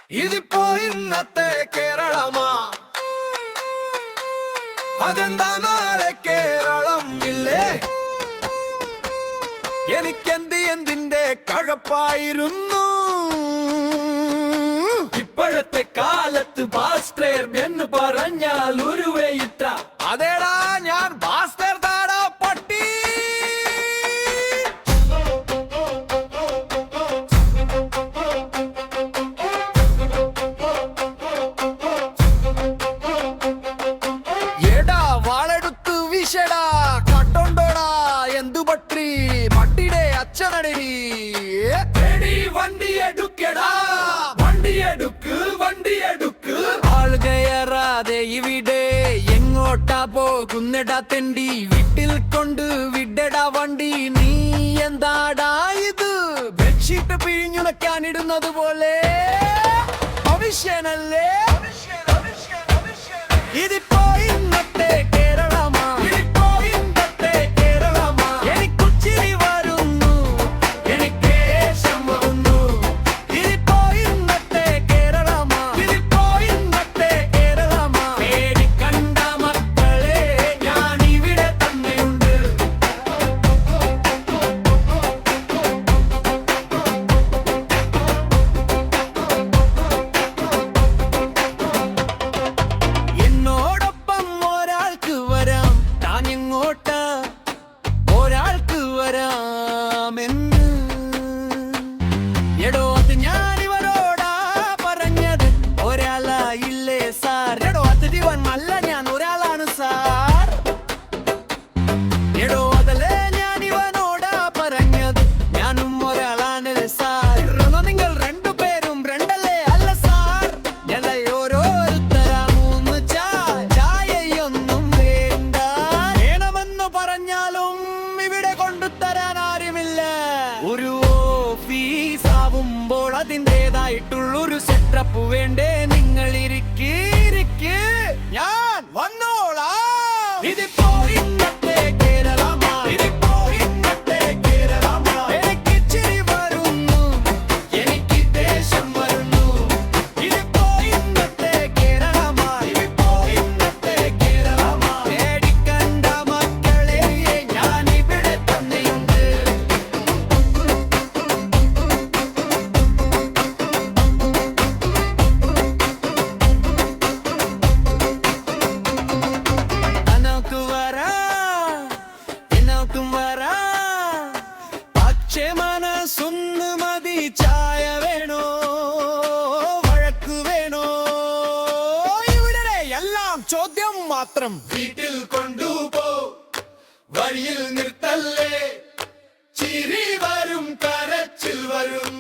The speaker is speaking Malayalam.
ഇതിപ്പോ ഇന്നത്തെ കേരളമാ, അതെന്താ നാളെ കേരളം ഇല്ലേ? എന്തിന്റെ കഴപ്പായിരുന്നു ഇപ്പോഴത്തെ കാലത്ത് ബാസ്റ്റർ എന്ന് പറഞ്ഞാൽ ഉരുവയിട്ട. അതേടാ ഞാൻ ബാസ്റ്റർ താടാ പട്ടി. എടാ വാളെടുത്ത് വിഷടാ കട്ടോണ്ടോടാ എന്തു പട്ടി പട്ടിയുടെ അച്ഛനടി. വണ്ടി എടുക്കടാ വണ്ടി എടുക്ക് വണ്ടി എടുക്ക്. ആൾ കയറാതെ ഇവിടെ എങ്ങോട്ടാ പോകുന്നടാ തെണ്ടി? വീട്ടിൽ കൊണ്ട് വിടടാ വണ്ടി. നീ എന്താടാ ഇത് ബെഡ്ഷീറ്റ് പിഴിഞ്ഞുണക്കാനിടുന്നത് പോലെ? ഭവിഷ്യനല്ലേ ഇതിപ്പോ ഇന്നത്തെ കേരളമാ, ഇതിപ്പോ ഇന്നത്തെ കേരളമാ. എനിക്കുച്ചിരി വരുന്നു എനിക്ക് ദേഷ്യം വരുന്നു. ഇതിപ്പോ ഇന്നത്തെ കേരളമാ, ഇതിപ്പോ ഇന്നത്തെ കേരളമാ. പേടിക്കണ്ട മക്കളെ ഞാൻ ഇവിടെ തന്നെയുണ്ട്. എന്നോടൊപ്പം ഒരാൾക്ക് വരാം, താൻ എങ്ങോട്ടാ ഒരാൾക്ക് വരാമെന്ന്. എടോ അത് ഞാനിവരോടാ പറഞ്ഞത്, ഒരാളായില്ലേ സാർ? എടോ അത് ദിവൻ അല്ല, ഞാൻ ഒരാളാണ് സാർ. എടോ അതല്ലേ ഞാനിവനോടാ പറഞ്ഞത്, ഞാനും ഒരാളാണ് സാർ. നിങ്ങൾ രണ്ടുപേരും രണ്ടല്ലേ അല്ല സാർ? ഞങ്ങൾ ഓരോരുത്തരാ മൂന്ന് ചായയൊന്നും വേണ്ട. വേണമെന്ന് പറഞ്ഞാലും ഇവിടെ കൊണ്ടുതരാൻ ആരുമില്ല. ഒരു ഓഫീസ് ആവുമ്പോൾ അതിൻ്റെതായിട്ടുള്ളൊരു സെറ്റപ്പ് വേണ്ടേ? നിങ്ങൾ ഇരിക്ക് ഞാൻ വന്നോളാം. ഇതിപ്പോ ഇന്നത്തെ കേരളമാ, ഇതിപ്പോ ഇന്നത്തെ കേരളമാ. എനിക്കിച്ചിരി വരുന്നു എനിക്ക് ദേഷ്യം വരുന്നു. ഇതിപ്പോ ഇന്നത്തെ കേരളമാ, ഇതിപ്പോ ഇന്നത്തെ കേരളമാ. പേടിക്കണ്ട മക്കളെ ഞാൻ ഇവിടെ തന്നെയുണ്ട്. എന്നോട്ടും വരാ പക്ഷേ മനസ്സൊന്ന് മതി. ചായ വേണോ വഴക്ക് വേണോ? ഇവിടെ എല്ലാം ചോദ്യം മാത്രം. വീട്ടിൽ കൊണ്ടുപോ വഴിയിൽ നിർത്തല്ലേ, ചിരി വരും കരച്ചിൽ വരും.